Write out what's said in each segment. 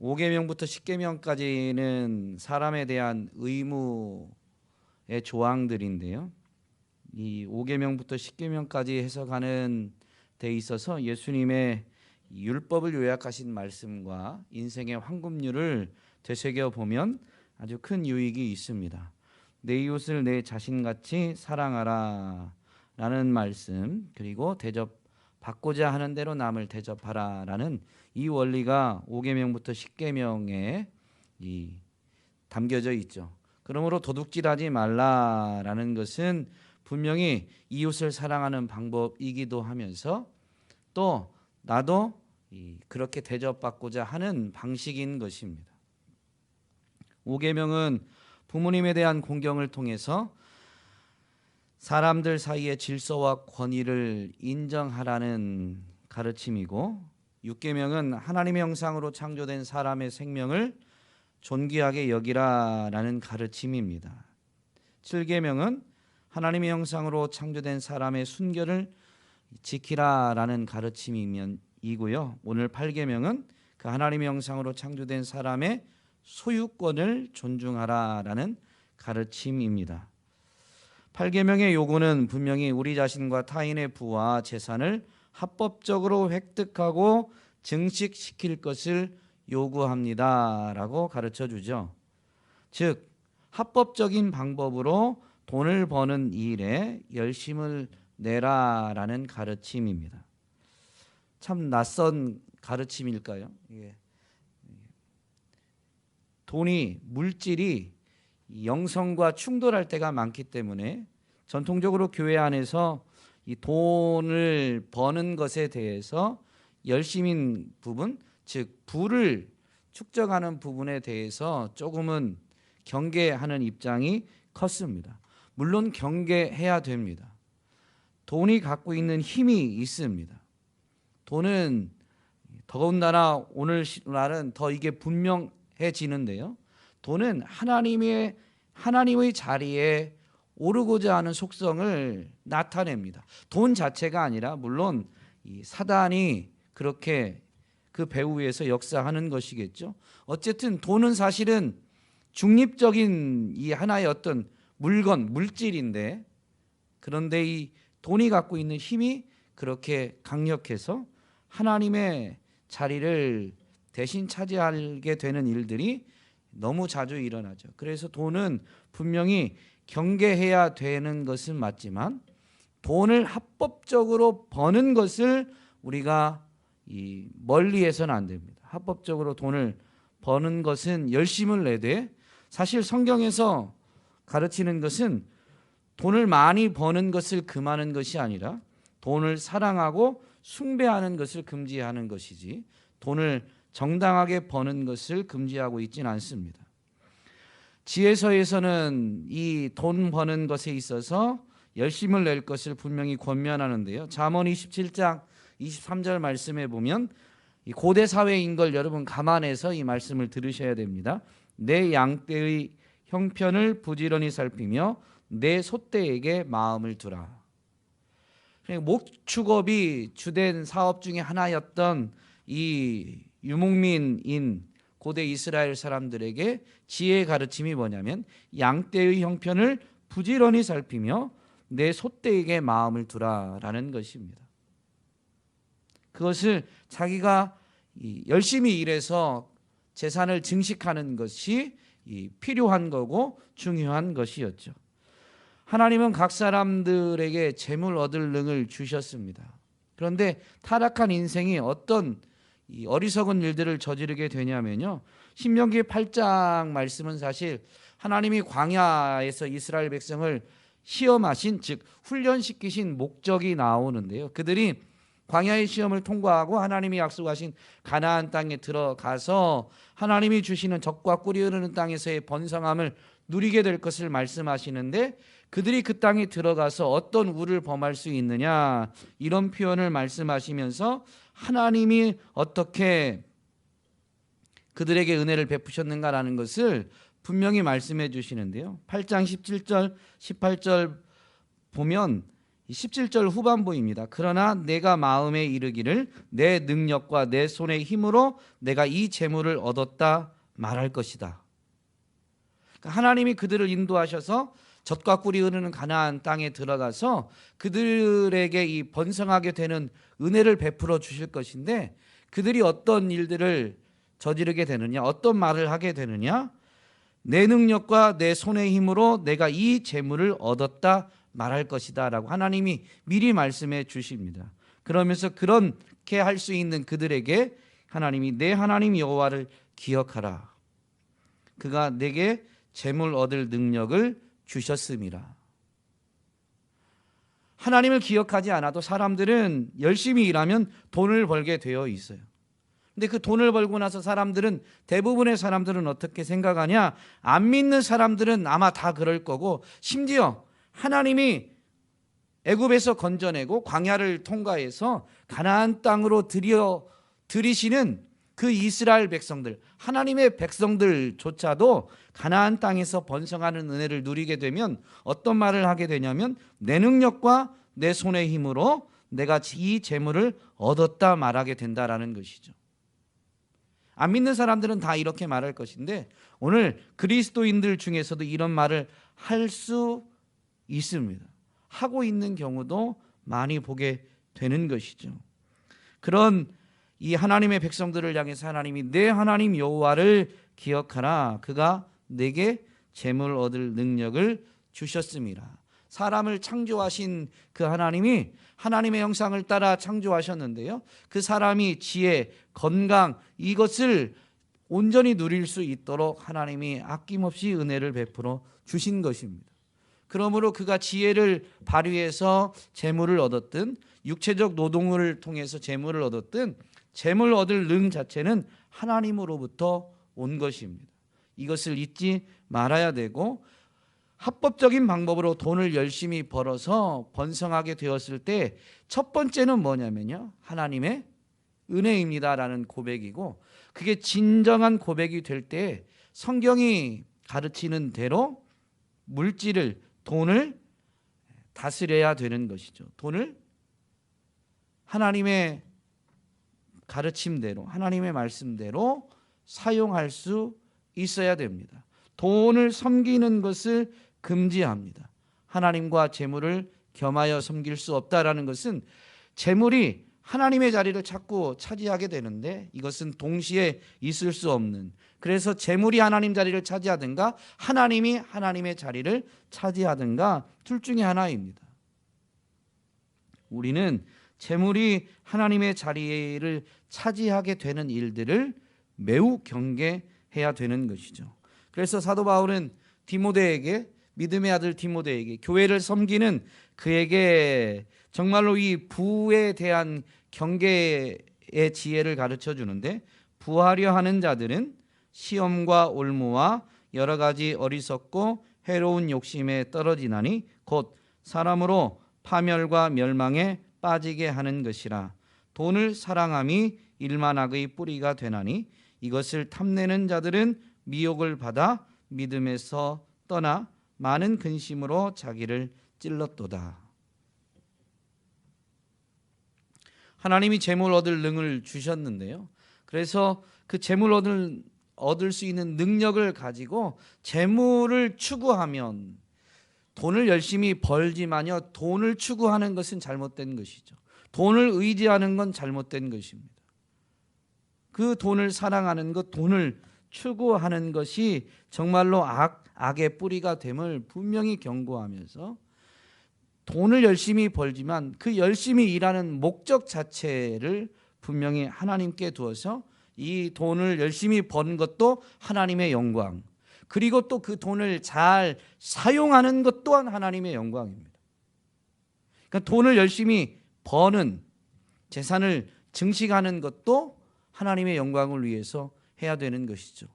5계명부터 10계명까지는 사람에 대한 의무의 조항들인데요. 이 5계명부터 10계명까지 해석하는 데 있어서 예수님의 율법을 요약하신 말씀과 인생의 황금률을 되새겨 보면 아주 큰 유익이 있습니다. 내 이웃을 내 자신같이 사랑하라 라는 말씀, 그리고 대접받고자 하는 대로 남을 대접하라 라는 이 원리가 5계명부터 10계명에 담겨져 있죠. 그러므로 도둑질하지 말라라는 것은 분명히 이웃을 사랑하는 방법이기도 하면서 또 나도 그렇게 대접받고자 하는 방식인 것입니다. 5계명은 부모님에 대한 공경을 통해서 사람들 사이의 질서와 권위를 인정하라는 가르침이고, 6계명은 하나님의 형상으로 창조된 사람의 생명을 존귀하게 여기라라는 가르침입니다. 7계명은 하나님의 형상으로 창조된 사람의 순결을 지키라라는 가르침이고요. 오늘 8계명은 그 하나님의 형상으로 창조된 사람의 소유권을 존중하라라는 가르침입니다. 8계명의 요구는 분명히 우리 자신과 타인의 부와 재산을 합법적으로 획득하고 증식시킬 것을 요구합니다라고 가르쳐 주죠. 즉 합법적인 방법으로 돈을 버는 일에 열심을 내라라는 가르침입니다. 참 낯선 가르침일까요? 돈이, 물질이 영성과 충돌할 때가 많기 때문에 전통적으로 교회 안에서 이 돈을 버는 것에 대해서 열심인 부분, 즉 부를 축적하는 부분에 대해서 조금은 경계하는 입장이 컸습니다. 물론 경계해야 됩니다. 돈이 갖고 있는 힘이 있습니다. 돈은 더군다나 오늘날은 더 이게 분명해지는데요. 돈은 하나님의 자리에 오르고자 하는 속성을 나타냅니다. 돈 자체가 아니라 물론 이 사단이 그렇게 그 배후 위에서 역사하는 것이겠죠. 어쨌든 돈은 사실은 중립적인 이 하나의 어떤 물건, 물질인데, 그런데 이 돈이 갖고 있는 힘이 그렇게 강력해서 하나님의 자리를 대신 차지하게 되는 일들이 너무 자주 일어나죠. 그래서 돈은 분명히 경계해야 되는 것은 맞지만 돈을 합법적으로 버는 것을 우리가 멀리해서는 안 됩니다. 합법적으로 돈을 버는 것은 열심을 내되, 사실 성경에서 가르치는 것은 돈을 많이 버는 것을 금하는 것이 아니라 돈을 사랑하고 숭배하는 것을 금지하는 것이지, 돈을 정당하게 버는 것을 금지하고 있지는 않습니다. 지혜서에서는 이 돈 버는 것에 있어서 열심을 낼 것을 분명히 권면하는데요. 잠언 27장 23절 말씀에 보면, 이 고대 사회인 걸 여러분 감안해서 이 말씀을 들으셔야 됩니다. 내 양떼의 형편을 부지런히 살피며 내 소떼에게 마음을 두라. 목축업이 주된 사업 중에 하나였던 이 유목민인 고대 이스라엘 사람들에게 지혜의 가르침이 뭐냐면, 양떼의 형편을 부지런히 살피며 내 소떼에게 마음을 두라라는 것입니다. 그것을 자기가 열심히 일해서 재산을 증식하는 것이 필요한 거고 중요한 것이었죠. 하나님은 각 사람들에게 재물 얻을 능을 주셨습니다. 그런데 타락한 인생이 어떤 어리석은 일들을 저지르게 되냐면요, 신명기 8장 말씀은 사실 하나님이 광야에서 이스라엘 백성을 시험하신, 즉 훈련시키신 목적이 나오는데요. 그들이 광야의 시험을 통과하고 하나님이 약속하신 가나안 땅에 들어가서 하나님이 주시는 젖과 꿀이 흐르는 땅에서의 번성함을 누리게 될 것을 말씀하시는데, 그들이 그 땅에 들어가서 어떤 우를 범할 수 있느냐, 이런 표현을 말씀하시면서 하나님이 어떻게 그들에게 은혜를 베푸셨는가라는 것을 분명히 말씀해 주시는데요. 8장 17절 18절 보면 17절 후반부입니다. 그러나 내가 마음에 이르기를 내 능력과 내 손의 힘으로 내가 이 재물을 얻었다 말할 것이다. 하나님이 그들을 인도하셔서 젖과 꿀이 흐르는 가나안 땅에 들어가서 그들에게 이 번성하게 되는 은혜를 베풀어 주실 것인데, 그들이 어떤 일들을 저지르게 되느냐, 어떤 말을 하게 되느냐, 내 능력과 내 손의 힘으로 내가 이 재물을 얻었다 말할 것이다 라고 하나님이 미리 말씀해 주십니다. 그러면서 그렇게 할 수 있는 그들에게 하나님이 내 하나님 여호와를 기억하라. 그가 내게 재물 얻을 능력을 주셨음이라. 하나님을 기억하지 않아도 사람들은 열심히 일하면 돈을 벌게 되어 있어요. 근데 그 돈을 벌고 나서 대부분의 사람들은 어떻게 생각하냐? 안 믿는 사람들은 아마 다 그럴 거고, 심지어 하나님이 애굽에서 건져내고 광야를 통과해서 가나안 땅으로 들이시는 그 이스라엘 백성들, 하나님의 백성들조차도 가나안 땅에서 번성하는 은혜를 누리게 되면 어떤 말을 하게 되냐면, 내 능력과 내 손의 힘으로 내가 이 재물을 얻었다 말하게 된다라는 것이죠. 안 믿는 사람들은 다 이렇게 말할 것인데, 오늘 그리스도인들 중에서도 이런 말을 할 수 있습니다. 하고 있는 경우도 많이 보게 되는 것이죠. 그런 이 하나님의 백성들을 향해서 하나님이 내 하나님 여호와를 기억하라. 그가 내게 재물 얻을 능력을 주셨음이라. 사람을 창조하신 그 하나님이 하나님의 형상을 따라 창조하셨는데요, 그 사람이 지혜, 건강, 이것을 온전히 누릴 수 있도록 하나님이 아낌없이 은혜를 베풀어 주신 것입니다. 그러므로 그가 지혜를 발휘해서 재물을 얻었든, 육체적 노동을 통해서 재물을 얻었든, 재물 얻을 능 자체는 하나님으로부터 온 것입니다. 이것을 잊지 말아야 되고, 합법적인 방법으로 돈을 열심히 벌어서 번성하게 되었을 때 첫 번째는 뭐냐면요, 하나님의 은혜입니다라는 고백이고, 그게 진정한 고백이 될 때 성경이 가르치는 대로 물질을, 돈을 다스려야 되는 것이죠. 돈을 하나님의 가르침대로, 하나님의 말씀대로 사용할 수 있어야 됩니다. 돈을 섬기는 것을 금지합니다. 하나님과 재물을 겸하여 섬길 수 없다라는 것은 재물이 하나님의 자리를 자꾸 차지하게 되는데, 이것은 동시에 있을 수 없는, 그래서 재물이 하나님 자리를 차지하든가 하나님이 하나님의 자리를 차지하든가 둘 중에 하나입니다. 우리는 재물이 하나님의 자리를 차지하게 되는 일들을 매우 경계해야 되는 것이죠. 그래서 사도 바울은 디모데에게, 믿음의 아들 디모데에게, 교회를 섬기는 그에게 정말로 이 부에 대한 경계의 지혜를 가르쳐 주는데, 부하려 하는 자들은 시험과 올무와 여러 가지 어리석고 해로운 욕심에 떨어지나니 곧 사람으로 파멸과 멸망에 빠지게 하는 것이라. 돈을 사랑함이 일만악의 뿌리가 되나니 이것을 탐내는 자들은 미혹을 받아 믿음에서 떠나 많은 근심으로 자기를 찔렀도다. 하나님이 재물 얻을 능을 주셨는데요, 그래서 그 재물 얻을 수 있는 능력을 가지고 재물을 추구하면, 돈을 열심히 벌지만요, 돈을 추구하는 것은 잘못된 것이죠. 돈을 의지하는 건 잘못된 것입니다. 그 돈을 사랑하는 것, 돈을 추구하는 것이 정말로 악의 뿌리가 됨을 분명히 경고하면서, 돈을 열심히 벌지만 그 열심히 일하는 목적 자체를 분명히 하나님께 두어서, 이 돈을 열심히 버는 것도 하나님의 영광, 그리고 또 그 돈을 잘 사용하는 것 또한 하나님의 영광입니다. 그러니까 돈을 열심히 버는, 재산을 증식하는 것도 하나님의 영광을 위해서 해야 되는 것이죠.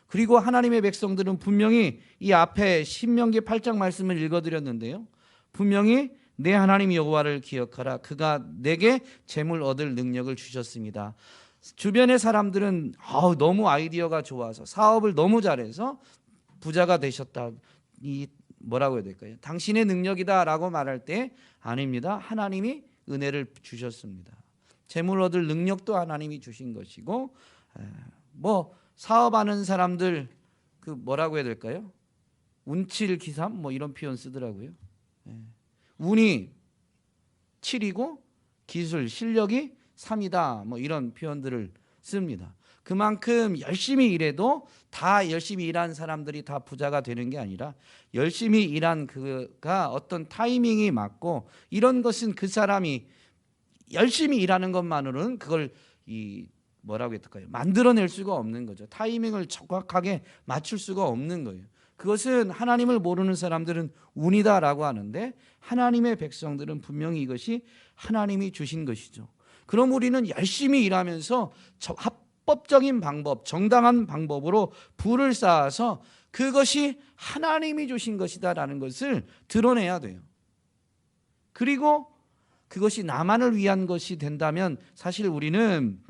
그리고 하나님의 백성들은 분명히 이 앞에 신명기 8장 말씀을 읽어드렸는데요, 분명히 내 하나님 여호와를 기억하라. 그가 내게 재물 얻을 능력을 주셨습니다. 주변의 사람들은 너무 아이디어가 좋아서 사업을 너무 잘해서 부자가 되셨다, 이 뭐라고 해야 될까요? 당신의 능력이다라고 말할 때 아닙니다. 하나님이 은혜를 주셨습니다. 재물 얻을 능력도 하나님이 주신 것이고, 뭐 사업하는 사람들 그 뭐라고 해야 될까요? 운칠기삼 뭐 이런 표현 쓰더라고요. 운이 7이고 기술 실력이 3이다 뭐 이런 표현들을 씁니다. 그만큼 열심히 일해도 다 열심히 일한 사람들이 다 부자가 되는 게 아니라 열심히 일한 그가 어떤 타이밍이 맞고, 이런 것은 그 사람이 열심히 일하는 것만으로는 그걸 뭐라고 해야 될까요? 만들어낼 수가 없는 거죠. 타이밍을 정확하게 맞출 수가 없는 거예요. 그것은 하나님을 모르는 사람들은 운이다라고 하는데, 하나님의 백성들은 분명히 이것이 하나님이 주신 것이죠. 그럼 우리는 열심히 일하면서 합법적인 방법, 정당한 방법으로 부를 쌓아서 그것이 하나님이 주신 것이다라는 것을 드러내야 돼요. 그리고 그것이 나만을 위한 것이 된다면 사실 우리는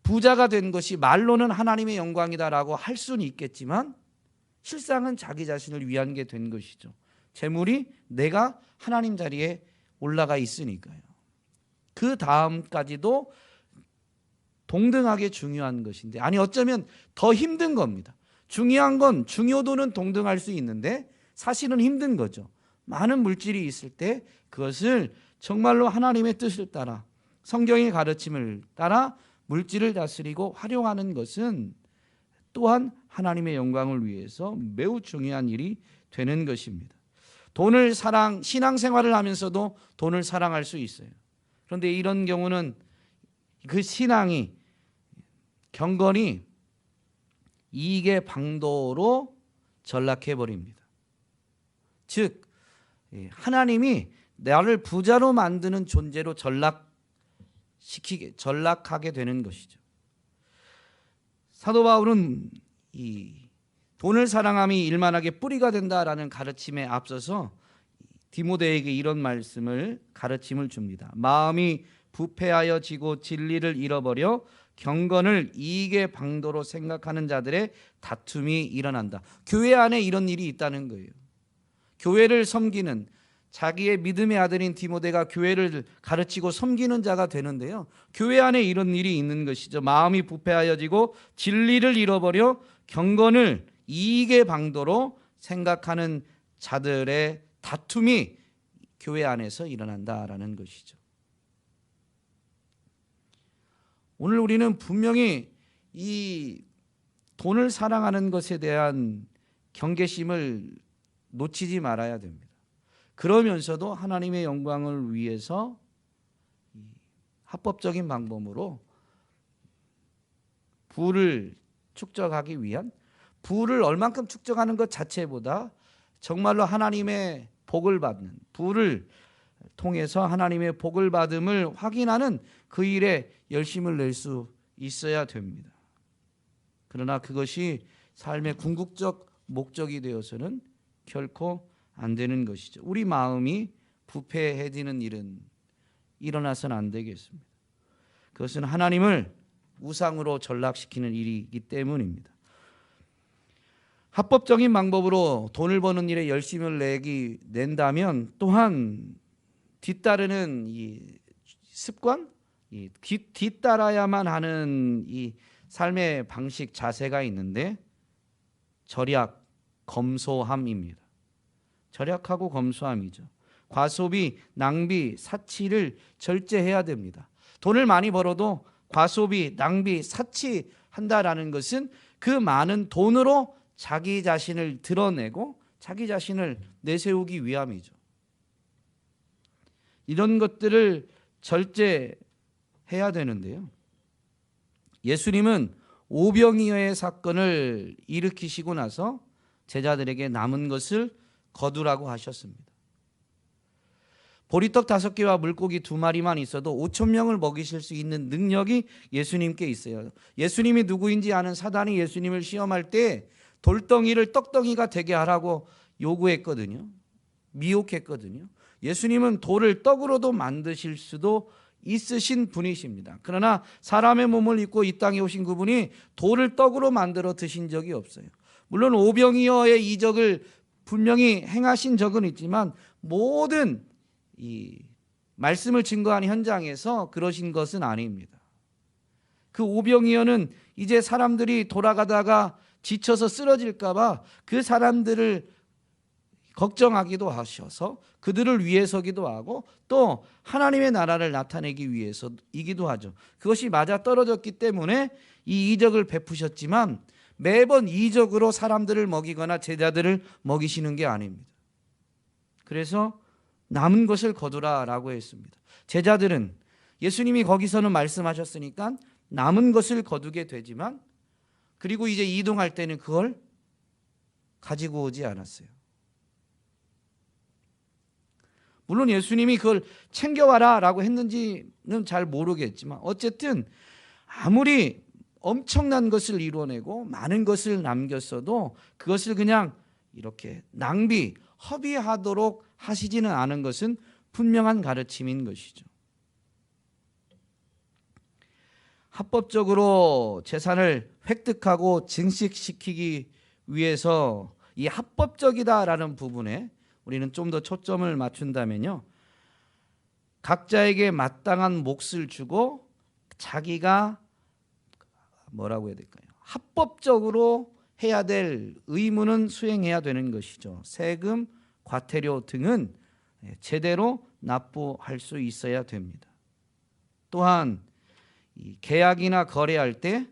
부자가 된 것이 말로는 하나님의 영광이다라고 할 수는 있겠지만 실상은 자기 자신을 위한 게 된 것이죠. 재물이 내가 하나님 자리에 올라가 있으니까요. 그 다음까지도 동등하게 중요한 것인데, 아니 어쩌면 더 힘든 겁니다. 중요한 건 중요도는 동등할 수 있는데 사실은 힘든 거죠. 많은 물질이 있을 때 그것을 정말로 하나님의 뜻을 따라, 성경의 가르침을 따라 물질을 다스리고 활용하는 것은 또한 하나님의 영광을 위해서 매우 중요한 일이 되는 것입니다. 돈을 신앙생활을 하면서도 돈을 사랑할 수 있어요. 그런데 이런 경우는 그 신앙이 경건이 이익의 방도로 전락해 버립니다. 즉 하나님이 나를 부자로 만드는 존재로 전락하게 되는 것이죠. 사도 바울은 이 돈을 사랑함이 일만하게 뿌리가 된다라는 가르침에 앞서서 디모데에게 이런 가르침을 줍니다. 마음이 부패하여 지고 진리를 잃어버려 경건을 이익의 방도로 생각하는 자들의 다툼이 일어난다. 교회 안에 이런 일이 있다는 거예요. 교회를 섬기는, 자기의 믿음의 아들인 디모데가 교회를 가르치고 섬기는 자가 되는데요, 교회 안에 이런 일이 있는 것이죠. 마음이 부패하여지고 진리를 잃어버려 경건을 이익의 방도로 생각하는 자들의 다툼이 교회 안에서 일어난다라는 것이죠. 오늘 우리는 분명히 이 돈을 사랑하는 것에 대한 경계심을 놓치지 말아야 됩니다. 그러면서도 하나님의 영광을 위해서 합법적인 방법으로 부를 축적하기 위한, 부를 얼만큼 축적하는 것 자체보다 정말로 하나님의 복을 받는, 부를 통해서 하나님의 복을 받음을 확인하는 그 일에 열심을 낼 수 있어야 됩니다. 그러나 그것이 삶의 궁극적 목적이 되어서는 결코 안 되는 것이죠. 우리 마음이 부패해지는 일은 일어나서는 안 되겠습니다. 그것은 하나님을 우상으로 전락시키는 일이기 때문입니다. 합법적인 방법으로 돈을 버는 일에 열심을 낸다면 또한 뒤따르는 이 습관, 뒤따라야만 하는 이 삶의 방식, 자세가 있는데 절약, 검소함입니다. 절약하고 검소함이죠. 과소비, 낭비, 사치를 절제해야 됩니다. 돈을 많이 벌어도 과소비, 낭비, 사치한다라는 것은 그 많은 돈으로 자기 자신을 드러내고 자기 자신을 내세우기 위함이죠. 이런 것들을 절제해야 되는데요, 예수님은 오병이어의 사건을 일으키시고 나서 제자들에게 남은 것을 거두라고 하셨습니다. 보리떡 5개와 물고기 2마리만 있어도 5,000명을 먹이실 수 있는 능력이 예수님께 있어요. 예수님이 누구인지 아는 사단이 예수님을 시험할 때 돌덩이를 떡덩이가 되게 하라고 요구했거든요. 미혹했거든요. 예수님은 돌을 떡으로도 만드실 수도 있으신 분이십니다. 그러나 사람의 몸을 입고 이 땅에 오신 그분이 돌을 떡으로 만들어 드신 적이 없어요. 물론 오병이어의 이적을 분명히 행하신 적은 있지만 모든 이 말씀을 증거하는 현장에서 그러신 것은 아닙니다. 그 오병이어는 이제 사람들이 돌아가다가 지쳐서 쓰러질까 봐 그 사람들을 걱정하기도 하셔서 그들을 위해서기도 하고 또 하나님의 나라를 나타내기 위해서이기도 하죠. 그것이 맞아 떨어졌기 때문에 이 이적을 베푸셨지만 매번 이적으로 사람들을 먹이거나 제자들을 먹이시는 게 아닙니다. 그래서 남은 것을 거두라라고 했습니다. 제자들은 예수님이 거기서는 말씀하셨으니까 남은 것을 거두게 되지만 그리고 이제 이동할 때는 그걸 가지고 오지 않았어요. 물론 예수님이 그걸 챙겨와라 라고 했는지는 잘 모르겠지만 어쨌든 아무리 엄청난 것을 이뤄내고 많은 것을 남겼어도 그것을 그냥 이렇게 낭비, 허비하도록 하시지는 않은 것은 분명한 가르침인 것이죠. 합법적으로 재산을 획득하고 증식시키기 위해서 이 합법적이다라는 부분에 우리는 좀 더 초점을 맞춘다면요, 각자에게 마땅한 몫을 주고 자기가 뭐라고 해야 될까요? 합법적으로 해야 될 의무는 수행해야 되는 것이죠. 세금, 과태료 등은 제대로 납부할 수 있어야 됩니다. 또한 이 계약이나 거래할 때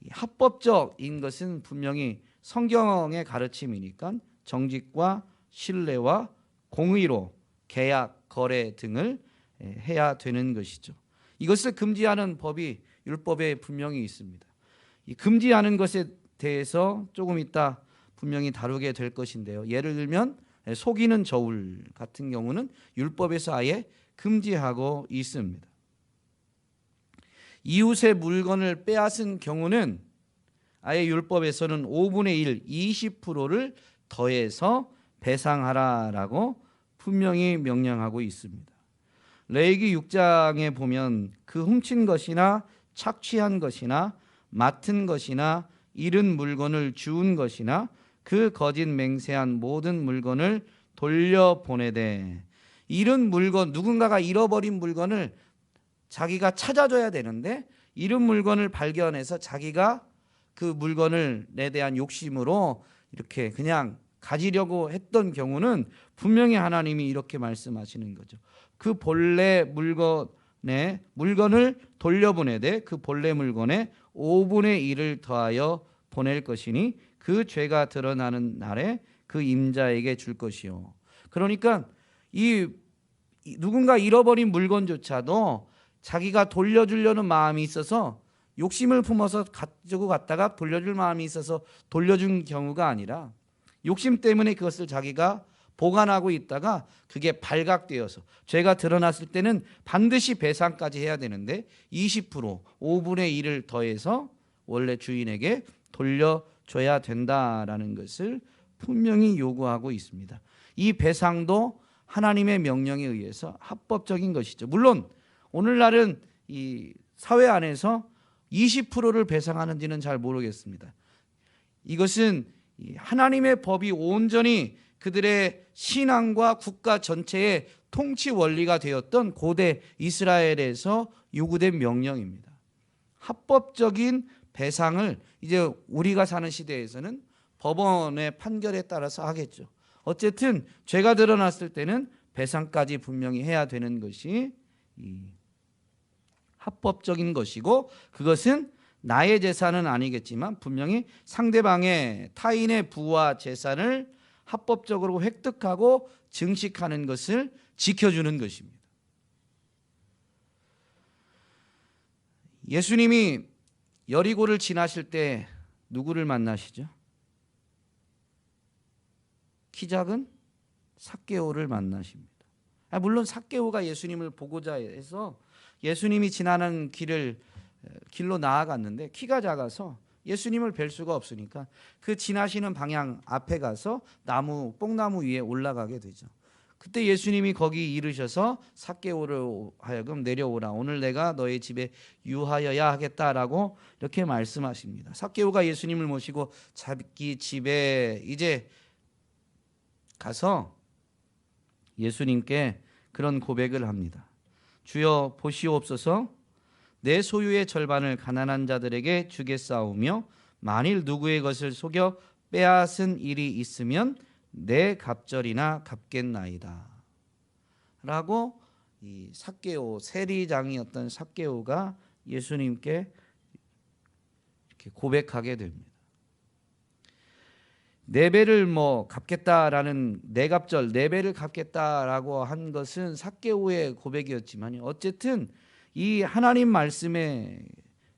합법적인 것은 분명히 성경의 가르침이니까 정직과 신뢰와 공의로 계약, 거래 등을 해야 되는 것이죠. 이것을 금지하는 법이 율법에 분명히 있습니다. 이 금지하는 것에 대해서 조금 이따 분명히 다루게 될 것인데요. 예를 들면 속이는 저울 같은 경우는 율법에서 아예 금지하고 있습니다. 이웃의 물건을 빼앗은 경우는 아예 율법에서는 5분의 1, 20%를 더해서 배상하라라고 분명히 명령하고 있습니다. 레위기 6장에 보면 그 훔친 것이나 착취한 것이나 맡은 것이나 잃은 물건을 주운 것이나 그 거짓 맹세한 모든 물건을 돌려보내되, 잃은 물건, 누군가가 잃어버린 물건을 자기가 찾아줘야 되는데 잃은 물건을 발견해서 자기가 그 물건을에 대한 욕심으로 이렇게 그냥 가지려고 했던 경우는 분명히 하나님이 이렇게 말씀하시는 거죠. 그 본래 물건을 돌려보내되 그 본래 물건에 5분의 1을 더하여 보낼 것이니 그 죄가 드러나는 날에 그 임자에게 줄 것이요. 그러니까 이 누군가 잃어버린 물건조차도 자기가 돌려주려는 마음이 있어서 욕심을 품어서 가지고 갔다가 돌려줄 마음이 있어서 돌려준 경우가 아니라 욕심 때문에 그것을 자기가 보관하고 있다가 그게 발각되어서 죄가 드러났을 때는 반드시 배상까지 해야 되는데 20%, 5분의 1을 더해서 원래 주인에게 돌려줘야 된다라는 것을 분명히 요구하고 있습니다. 이 배상도 하나님의 명령에 의해서 합법적인 것이죠. 물론 오늘날은 이 사회 안에서 20%를 배상하는지는 잘 모르겠습니다. 이것은 하나님의 법이 온전히 그들의 신앙과 국가 전체의 통치 원리가 되었던 고대 이스라엘에서 요구된 명령입니다. 합법적인 배상을 이제 우리가 사는 시대에서는 법원의 판결에 따라서 하겠죠. 어쨌든 죄가 드러났을 때는 배상까지 분명히 해야 되는 것이 합법적인 것이고, 그것은 나의 재산은 아니겠지만 분명히 상대방의 타인의 부와 재산을 합법적으로 획득하고 증식하는 것을 지켜주는 것입니다. 예수님이 여리고를 지나실 때 누구를 만나시죠? 키 작은 삭개오를 만나십니다. 물론 삭개오가 예수님을 보고자 해서 예수님이 지나는 길로 나아갔는데 키가 작아서 예수님을 뵐 수가 없으니까 그 지나시는 방향 앞에 가서 뽕나무 위에 올라가게 되죠. 그때 예수님이 거기 이르셔서 삭개오를 하여금 내려오라, 오늘 내가 너의 집에 유하여야 하겠다라고 이렇게 말씀하십니다. 삭개오가 예수님을 모시고 자기 집에 이제 가서 예수님께 그런 고백을 합니다. 주여 보시옵소서, 내 소유의 절반을 가난한 자들에게 주겠사오며 만일 누구의 것을 속여 빼앗은 일이 있으면 내 갑절이나 갚겠나이다 라고 이 삭개오, 세리장이었던 삭개오가 예수님께 이렇게 고백하게 됩니다. 네 배를 갚겠다라는 내갑절, 네 배를 갚겠다라고 한 것은 삭개오의 고백이었지만 어쨌든 이 하나님 말씀의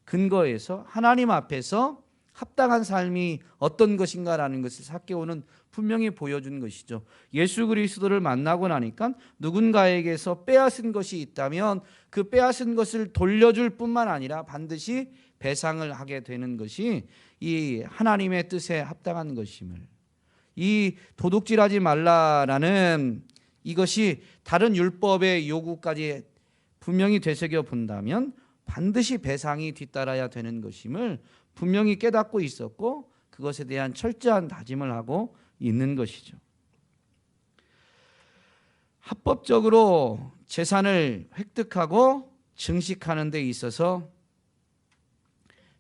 근거에서 하나님 앞에서 합당한 삶이 어떤 것인가라는 것을 삭개오는 분명히 보여준 것이죠. 예수 그리스도를 만나고 나니까 누군가에게서 빼앗은 것이 있다면 그 빼앗은 것을 돌려줄 뿐만 아니라 반드시 배상을 하게 되는 것이 이 하나님의 뜻에 합당한 것임을, 이 도둑질하지 말라라는 이것이 다른 율법의 요구까지 분명히 되새겨 본다면 반드시 배상이 뒤따라야 되는 것임을 분명히 깨닫고 있었고 그것에 대한 철저한 다짐을 하고 있는 것이죠. 합법적으로 재산을 획득하고 증식하는 데 있어서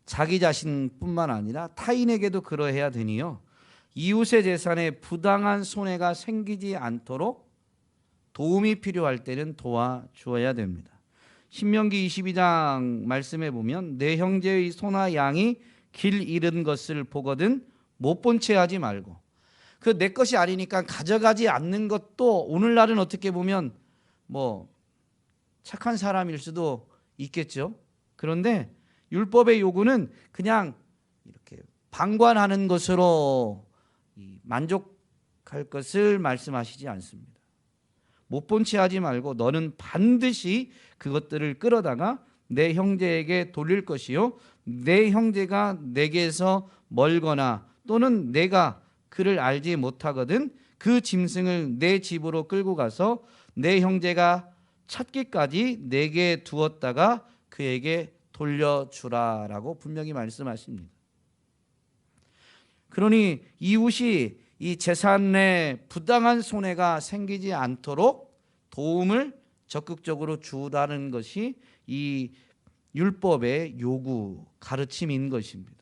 자기 자신뿐만 아니라 타인에게도 그러해야 되니요, 이웃의 재산에 부당한 손해가 생기지 않도록 도움이 필요할 때는 도와주어야 됩니다. 신명기 22장 말씀에 보면 내 형제의 소나 양이 길 잃은 것을 보거든 못 본 채 하지 말고, 그 내 것이 아니니까 가져가지 않는 것도 오늘날은 어떻게 보면 착한 사람일 수도 있겠죠. 그런데 율법의 요구는 그냥 이렇게 방관하는 것으로 만족할 것을 말씀하시지 않습니다. 못 본 채 하지 말고 너는 반드시 그것들을 끌어다가 내 형제에게 돌릴 것이요, 내 형제가 내게서 멀거나 또는 내가 그를 알지 못하거든 그 짐승을 내 집으로 끌고 가서 내 형제가 찾기까지 내게 두었다가 그에게 돌려주라라고 분명히 말씀하십니다. 그러니 이웃이 이 재산에 부당한 손해가 생기지 않도록 도움을 적극적으로 주라는 것이 이 율법의 요구, 가르침인 것입니다.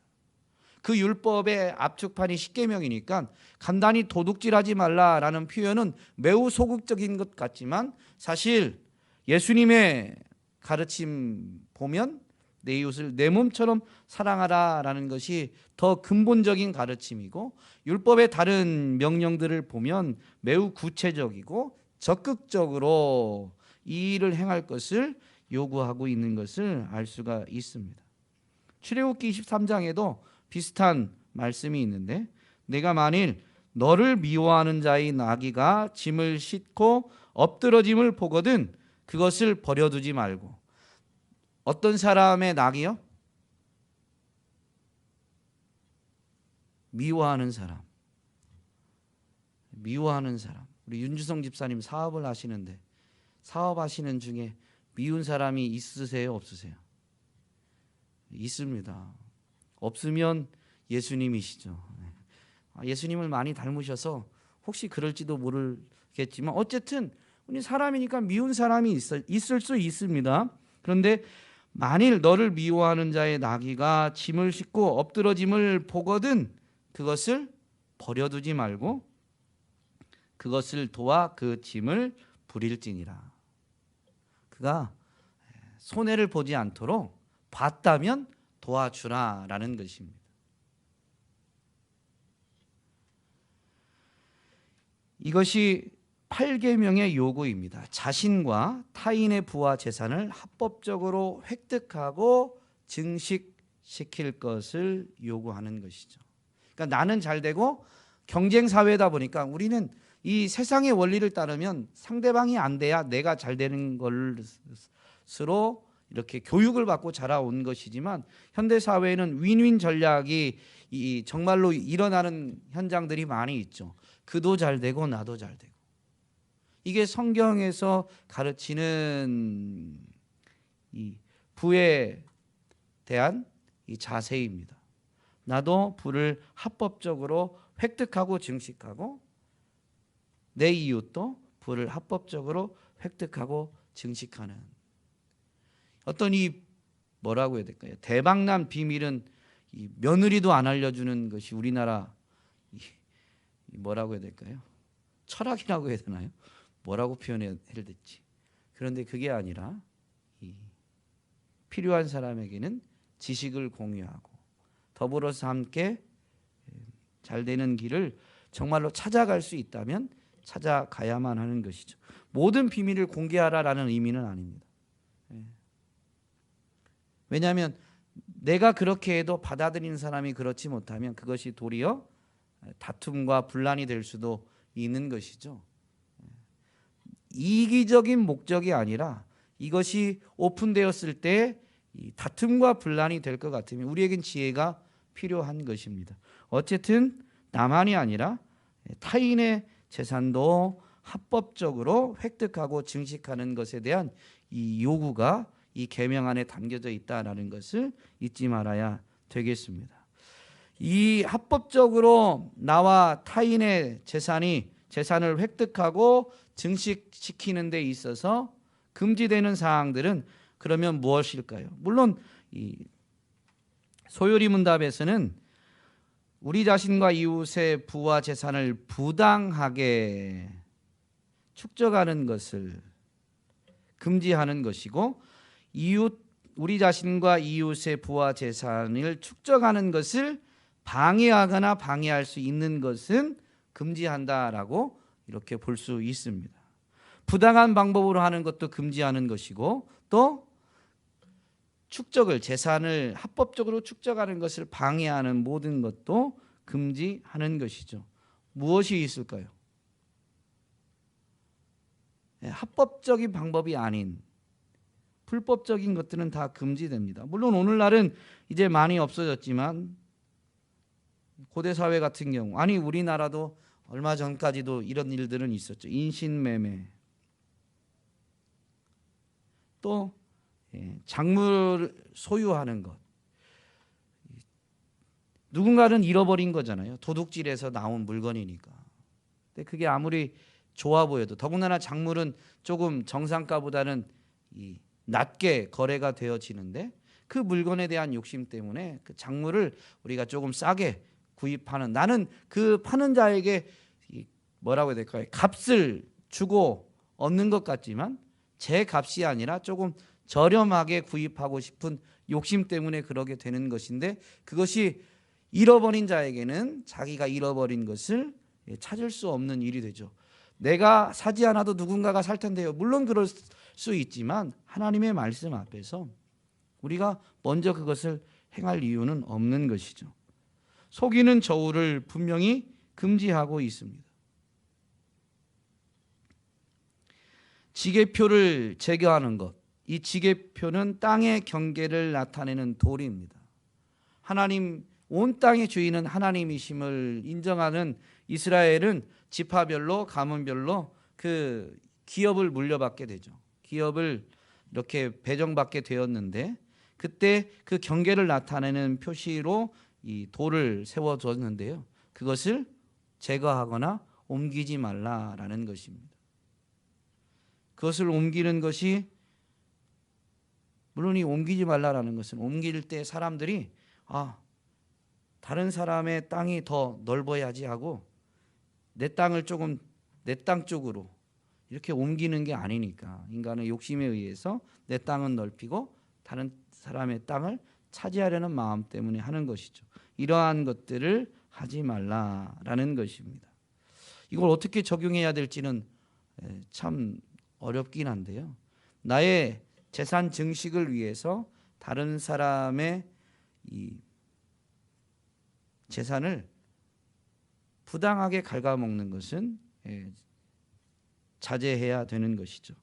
그 율법의 압축판이 십계명이니까 간단히 도둑질하지 말라라는 표현은 매우 소극적인 것 같지만 사실 예수님의 가르침 보면 내 이웃을 내 몸처럼 사랑하라라는 것이 더 근본적인 가르침이고, 율법의 다른 명령들을 보면 매우 구체적이고 적극적으로 이 일을 행할 것을 요구하고 있는 것을 알 수가 있습니다. 출애굽기 23장에도 비슷한 말씀이 있는데, 내가 만일 너를 미워하는 자의 나귀가 짐을 싣고 엎드러짐을 보거든 그것을 버려두지 말고. 어떤 사람의 낙이요? 미워하는 사람. 미워하는 사람. 우리 윤주성 집사님 사업을 하시는데 사업하시는 중에 미운 사람이 있으세요? 없으세요? 있습니다. 없으면 예수님이시죠. 예수님을 많이 닮으셔서 혹시 그럴지도 모르겠지만 어쨌든 우리 사람이니까 미운 사람이 있을 수 있습니다. 그런데 만일 너를 미워하는 자의 나귀가 짐을 싣고 엎드러짐을 보거든 그것을 버려두지 말고 그것을 도와 그 짐을 부릴지니라. 그가 손해를 보지 않도록 봤다면 도와주라라는 것입니다. 이것이 8계명의 요구입니다. 자신과 타인의 부와 재산을 합법적으로 획득하고 증식시킬 것을 요구하는 것이죠. 그러니까 나는 잘 되고 경쟁 사회다 보니까 우리는 이 세상의 원리를 따르면 상대방이 안 돼야 내가 잘 되는 것으로 이렇게 교육을 받고 자라온 것이지만 현대 사회에는 윈윈 전략이 정말로 일어나는 현장들이 많이 있죠. 그도 잘 되고 나도 잘 되고. 이게 성경에서 가르치는 이 부에 대한 이 자세입니다. 나도 부를 합법적으로 획득하고 증식하고 내 이웃도 부를 합법적으로 획득하고 증식하는 어떤 이 뭐라고 해야 될까요? 대박난 비밀은 이 며느리도 안 알려주는 것이 우리나라 뭐라고 해야 될까요? 철학이라고 해야 되나요? 뭐라고 표현해야 될지. 그런데 그게 아니라 필요한 사람에게는 지식을 공유하고 더불어서 함께 잘 되는 길을 정말로 찾아갈 수 있다면 찾아가야만 하는 것이죠. 모든 비밀을 공개하라라는 의미는 아닙니다. 왜냐하면 내가 그렇게 해도 받아들이는 사람이 그렇지 못하면 그것이 도리어 다툼과 분란이 될 수도 있는 것이죠. 이기적인 목적이 아니라 이것이 오픈되었을 때 다툼과 분란이 될 것 같으면 우리에겐 지혜가 필요한 것입니다. 어쨌든 나만이 아니라 타인의 재산도 합법적으로 획득하고 증식하는 것에 대한 이 요구가 이 계명 안에 담겨져 있다라는 것을 잊지 말아야 되겠습니다. 이 합법적으로 나와 타인의 재산을 획득하고 증식시키는 데 있어서 금지되는 사항들은 그러면 무엇일까요? 물론 이 소요리 문답에서는 우리 자신과 이웃의 부와 재산을 부당하게 축적하는 것을 금지하는 것이고 우리 자신과 이웃의 부와 재산을 축적하는 것을 방해하거나 방해할 수 있는 것은 금지한다라고 이렇게 볼 수 있습니다. 부당한 방법으로 하는 것도 금지하는 것이고 또 재산을 합법적으로 축적하는 것을 방해하는 모든 것도 금지하는 것이죠. 무엇이 있을까요? 합법적인 방법이 아닌 불법적인 것들은 다 금지됩니다. 물론 오늘날은 이제 많이 없어졌지만 고대 사회 같은 경우 우리나라도 얼마 전까지도 이런 일들은 있었죠. 인신매매 또 작물을 소유하는 것 누군가는 잃어버린 거잖아요. 도둑질에서 나온 물건이니까. 근데 그게 아무리 좋아 보여도 더군다나 작물은 조금 정상가보다는 낮게 거래가 되어지는데 그 물건에 대한 욕심 때문에 그 작물을 우리가 조금 싸게 구입하는 나는 그 파는 자에게 뭐라고 해야 될까요? 값을 주고 얻는 것 같지만 제 값이 아니라 조금 저렴하게 구입하고 싶은 욕심 때문에 그러게 되는 것인데 그것이 잃어버린 자에게는 자기가 잃어버린 것을 찾을 수 없는 일이 되죠. 내가 사지 않아도 누군가가 살 텐데요. 물론 그럴 수 있지만 하나님의 말씀 앞에서 우리가 먼저 그것을 행할 이유는 없는 것이죠. 속이는 저울을 분명히 금지하고 있습니다. 지게표를 제거하는 것. 이 지게표는 땅의 경계를 나타내는 도리입니다. 온 땅의 주인은 하나님이심을 인정하는 이스라엘은 지파별로 가문별로 그 기업을 물려받게 되죠. 기업을 이렇게 배정받게 되었는데 그때 그 경계를 나타내는 표시로 이 돌을 세워줬는데요. 그것을 제거하거나 옮기지 말라라는 것입니다. 그것을 옮기는 것이 물론 이 옮기지 말라라는 것은 옮길 때 사람들이 다른 사람의 땅이 더 넓어야지 하고 내 땅을 조금 내 땅 쪽으로 이렇게 옮기는 게 아니니까 인간의 욕심에 의해서 내 땅은 넓히고 다른 사람의 땅을 차지하려는 마음 때문에 하는 것이죠. 이러한 것들을 하지 말라라는 것입니다. 이걸 어떻게 적용해야 될지는 참 어렵긴 한데요. 나의 재산 증식을 위해서 다른 사람의 이 재산을 부당하게 갉아먹는 것은 자제해야 되는 것이죠.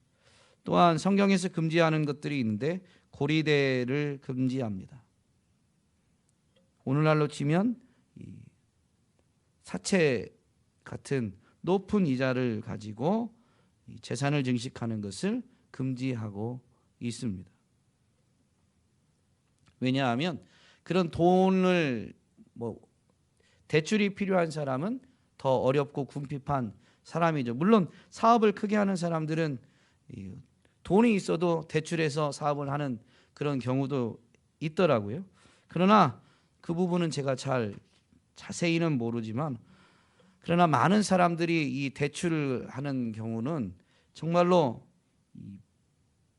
또한 성경에서 금지하는 것들이 있는데 고리대를 금지합니다. 오늘날로 치면 사채 같은 높은 이자를 가지고 재산을 증식하는 것을 금지하고 있습니다. 왜냐하면 그런 돈을 대출이 필요한 사람은 더 어렵고 궁핍한 사람이죠. 물론 사업을 크게 하는 사람들은 돈이 있어도 대출해서 사업을 하는 그런 경우도 있더라고요. 그러나 그 부분은 제가 잘 자세히는 모르지만, 그러나 많은 사람들이 이 대출을 하는 경우는 정말로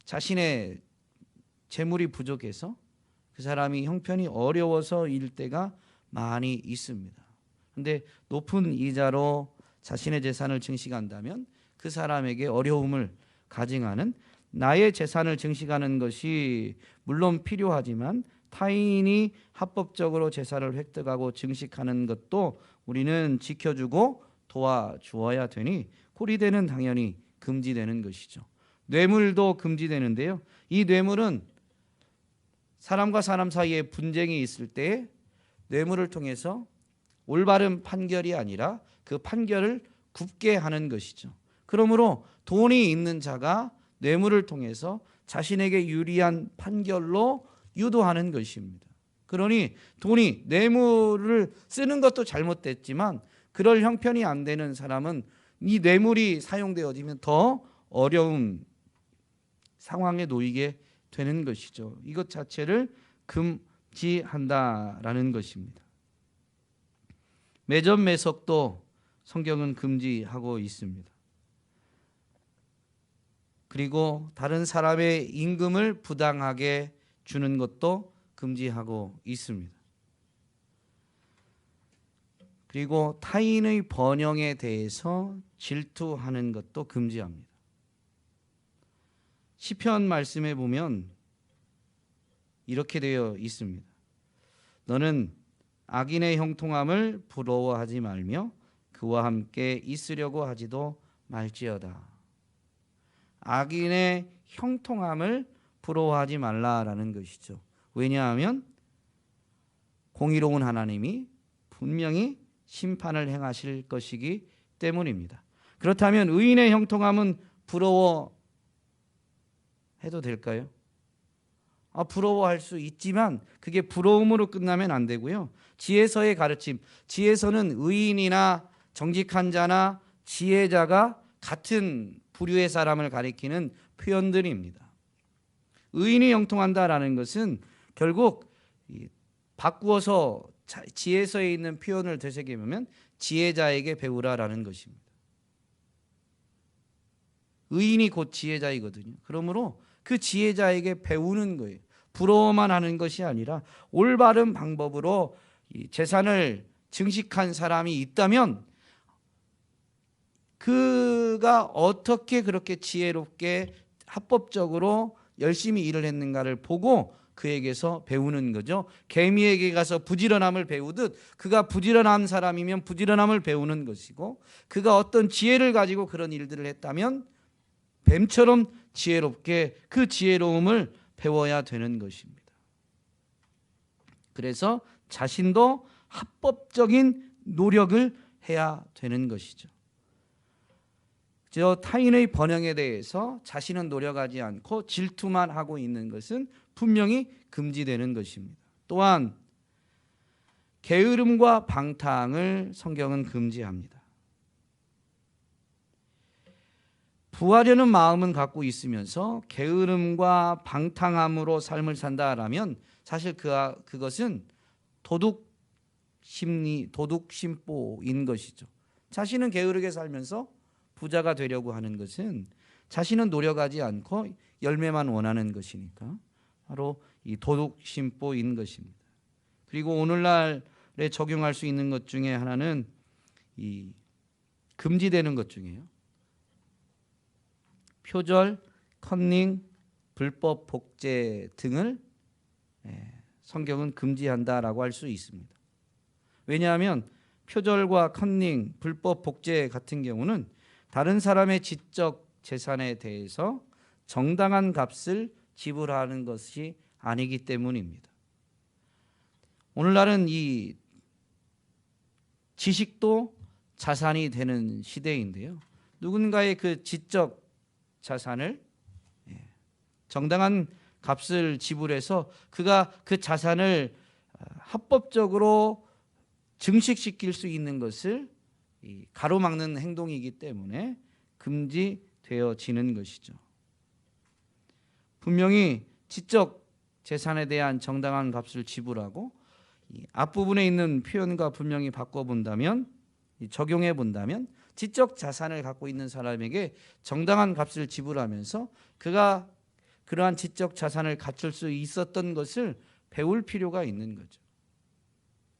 자신의 재물이 부족해서 그 사람이 형편이 어려워서일 때가 많이 있습니다. 그런데 높은 이자로 자신의 재산을 증식한다면 그 사람에게 어려움을 가증하는, 나의 재산을 증식하는 것이 물론 필요하지만 타인이 합법적으로 재산을 획득하고 증식하는 것도 우리는 지켜주고 도와주어야 되니 고리대는 당연히 금지되는 것이죠. 뇌물도 금지되는데요. 이 뇌물은 사람과 사람 사이에 분쟁이 있을 때 뇌물을 통해서 올바른 판결이 아니라 그 판결을 굽게 하는 것이죠. 그러므로 돈이 있는 자가 뇌물을 통해서 자신에게 유리한 판결로 유도하는 것입니다. 그러니 돈이, 뇌물을 쓰는 것도 잘못됐지만 그럴 형편이 안 되는 사람은 이 뇌물이 사용되어지면 더 어려운 상황에 놓이게 되는 것이죠. 이것 자체를 금지한다라는 것입니다. 매점 매석도 성경은 금지하고 있습니다. 그리고 다른 사람의 임금을 부당하게 주는 것도 금지하고 있습니다. 그리고 타인의 번영에 대해서 질투하는 것도 금지합니다. 시편 말씀에 보면 이렇게 되어 있습니다. 너는 악인의 형통함을 부러워하지 말며 그와 함께 있으려고 하지도 말지어다. 악인의 형통함을 부러워하지 말라라는 것이죠. 왜냐하면 공의로운 하나님이 분명히 심판을 행하실 것이기 때문입니다. 그렇다면 의인의 형통함은 부러워해도 될까요? 부러워할 수 있지만 그게 부러움으로 끝나면 안 되고요. 지혜서의 가르침, 지혜서는 의인이나 정직한 자나 지혜자가 같은 부류의 사람을 가리키는 표현들입니다. 의인이 형통한다라는 것은 결국 바꾸어서 지혜서에 있는 표현을 되새기면 지혜자에게 배우라라는 것입니다. 의인이 곧 지혜자이거든요. 그러므로 그 지혜자에게 배우는 거예요. 부러워만 하는 것이 아니라 올바른 방법으로 재산을 증식한 사람이 있다면 그가 어떻게 그렇게 지혜롭게 합법적으로 열심히 일을 했는가를 보고 그에게서 배우는 거죠. 개미에게 가서 부지런함을 배우듯 그가 부지런한 사람이면 부지런함을 배우는 것이고, 그가 어떤 지혜를 가지고 그런 일들을 했다면 뱀처럼 지혜롭게 그 지혜로움을 배워야 되는 것입니다. 그래서 자신도 합법적인 노력을 해야 되는 것이죠. 저 타인의 번영에 대해서 자신은 노력하지 않고 질투만 하고 있는 것은 분명히 금지되는 것입니다. 또한 게으름과 방탕을 성경은 금지합니다. 부하려는 마음은 갖고 있으면서 게으름과 방탕함으로 삶을 산다라면 사실 그것은 도둑 심보인 것이죠. 자신은 게으르게 살면서 부자가 되려고 하는 것은 자신은 노력하지 않고 열매만 원하는 것이니까 바로 이 도둑 심보인 것입니다. 그리고 오늘날에 적용할 수 있는 것 중에 하나는 이 금지되는 것 중에요. 표절, 컨닝, 불법 복제 등을 성경은 금지한다라고 할 수 있습니다. 왜냐하면 표절과 컨닝, 불법 복제 같은 경우는 다른 사람의 지적 재산에 대해서 정당한 값을 지불하는 것이 아니기 때문입니다. 오늘날은 이 지식도 자산이 되는 시대인데요. 누군가의 그 지적 자산을 정당한 값을 지불해서 그가 그 자산을 합법적으로 증식시킬 수 있는 것을 가로막는 행동이기 때문에 금지되어지는 것이죠. 분명히 지적 재산에 대한 정당한 값을 지불하고 이 앞부분에 있는 표현과 분명히 바꿔본다면, 적용해 본다면 지적 자산을 갖고 있는 사람에게 정당한 값을 지불하면서 그가 그러한 지적 자산을 갖출 수 있었던 것을 배울 필요가 있는 거죠.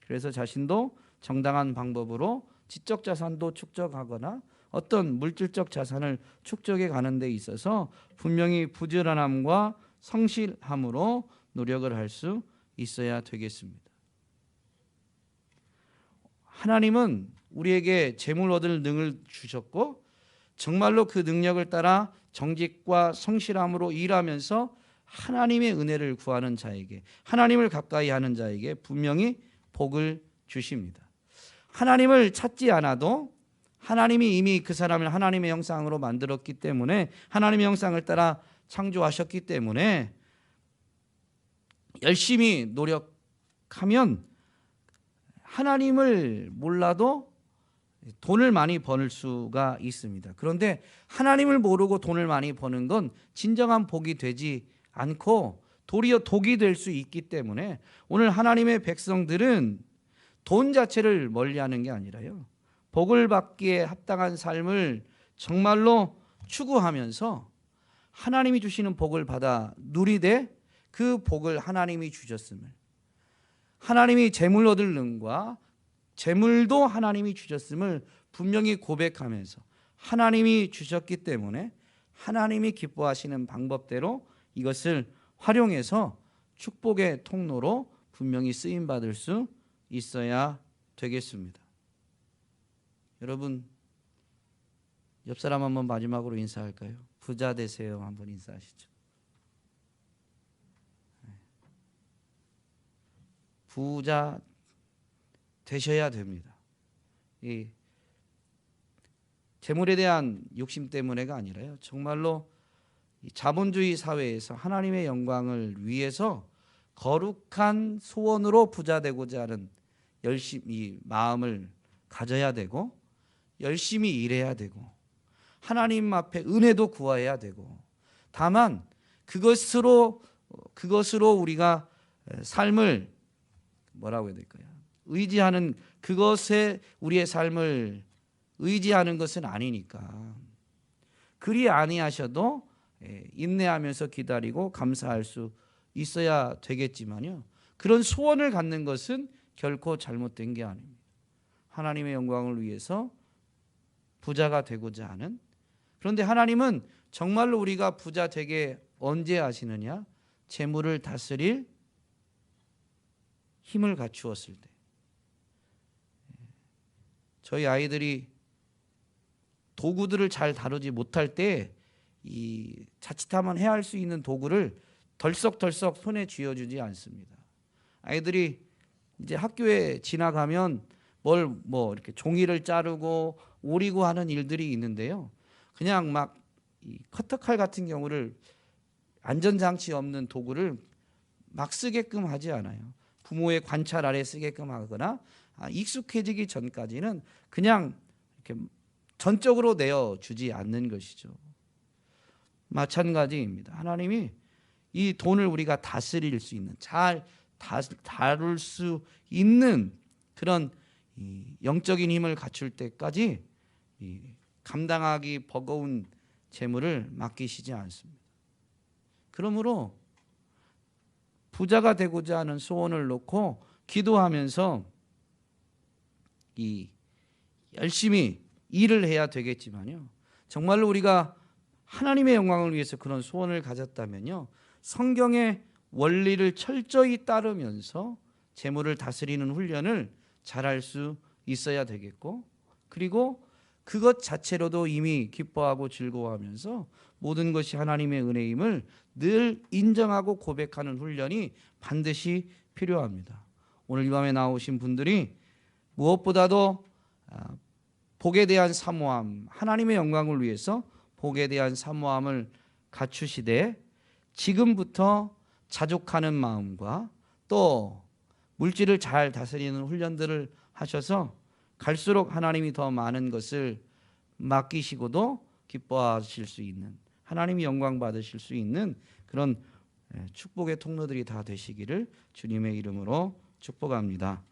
그래서 자신도 정당한 방법으로 지적 자산도 축적하거나 어떤 물질적 자산을 축적해 가는 데 있어서 분명히 부지런함과 성실함으로 노력을 할 수 있어야 되겠습니다. 하나님은 우리에게 재물 얻을 능을 주셨고 정말로 그 능력을 따라 정직과 성실함으로 일하면서 하나님의 은혜를 구하는 자에게, 하나님을 가까이 하는 자에게 분명히 복을 주십니다. 하나님을 찾지 않아도 하나님이 이미 그 사람을 하나님의 형상으로 만들었기 때문에, 하나님의 형상을 따라 창조하셨기 때문에 열심히 노력하면 하나님을 몰라도 돈을 많이 버는 수가 있습니다. 그런데 하나님을 모르고 돈을 많이 버는 건 진정한 복이 되지 않고 도리어 독이 될 수 있기 때문에 오늘 하나님의 백성들은 돈 자체를 멀리하는 게 아니라요, 복을 받기에 합당한 삶을 정말로 추구하면서 하나님이 주시는 복을 받아 누리되 그 복을 하나님이 주셨음을, 하나님이 재물 얻을 능과 재물도 하나님이 주셨음을 분명히 고백하면서 하나님이 주셨기 때문에 하나님이 기뻐하시는 방법대로 이것을 활용해서 축복의 통로로 분명히 쓰임받을 수 있어야 되겠습니다. 여러분, 옆 사람 한번 마지막으로 인사할까요? 부자 되세요. 한번 인사하시죠. 부자 되셔야 됩니다. 이 재물에 대한 욕심 때문에가 아니라요, 정말로 자본주의 사회에서 하나님의 영광을 위해서 거룩한 소원으로 부자 되고자 하는 열심히 마음을 가져야 되고, 열심히 일해야 되고, 하나님 앞에 은혜도 구해야 되고, 다만 그것으로 우리가 삶을 뭐라고 해야 될까요? 의지하는, 그것에 우리의 삶을 의지하는 것은 아니니까 그리 아니하셔도 인내하면서 기다리고 감사할 수 있어야 되겠지만요, 그런 소원을 갖는 것은 결코 잘못된 게 아닙니다. 하나님의 영광을 위해서 부자가 되고자 하는, 그런데 하나님은 정말로 우리가 부자 되게 언제 하시느냐? 재물을 다스릴 힘을 갖추었을 때. 저희 아이들이 도구들을 잘 다루지 못할 때 이 자칫하면 해야 할 수 있는 도구를 덜썩덜썩 손에 쥐어주지 않습니다. 아이들이 이제 학교에 지나가면 뭐 이렇게 종이를 자르고 오리고 하는 일들이 있는데요, 그냥 막 이 커터칼 같은 경우를, 안전장치 없는 도구를 막 쓰게끔 하지 않아요. 부모의 관찰 아래 쓰게끔 하거나 익숙해지기 전까지는 그냥 이렇게 전적으로 내어주지 않는 것이죠. 마찬가지입니다. 하나님이 이 돈을 우리가 다스릴 수 있는, 잘 다룰 수 있는 그런 영적인 힘을 갖출 때까지 감당하기 버거운 재물을 맡기시지 않습니다. 그러므로 부자가 되고자 하는 소원을 놓고 기도하면서 열심히 일을 해야 되겠지만요, 정말로 우리가 하나님의 영광을 위해서 그런 소원을 가졌다면요, 성경의 원리를 철저히 따르면서 재물을 다스리는 훈련을 잘할 수 있어야 되겠고, 그리고 그것 자체로도 이미 기뻐하고 즐거워하면서 모든 것이 하나님의 은혜임을 늘 인정하고 고백하는 훈련이 반드시 필요합니다. 오늘 이 밤에 나오신 분들이 무엇보다도 복에 대한 사모함, 하나님의 영광을 위해서 복에 대한 사모함을 갖추시되 지금부터 자족하는 마음과 또 물질을 잘 다스리는 훈련들을 하셔서 갈수록 하나님이 더 많은 것을 맡기시고도 기뻐하실 수 있는, 하나님이 영광 받으실 수 있는 그런 축복의 통로들이 다 되시기를 주님의 이름으로 축복합니다.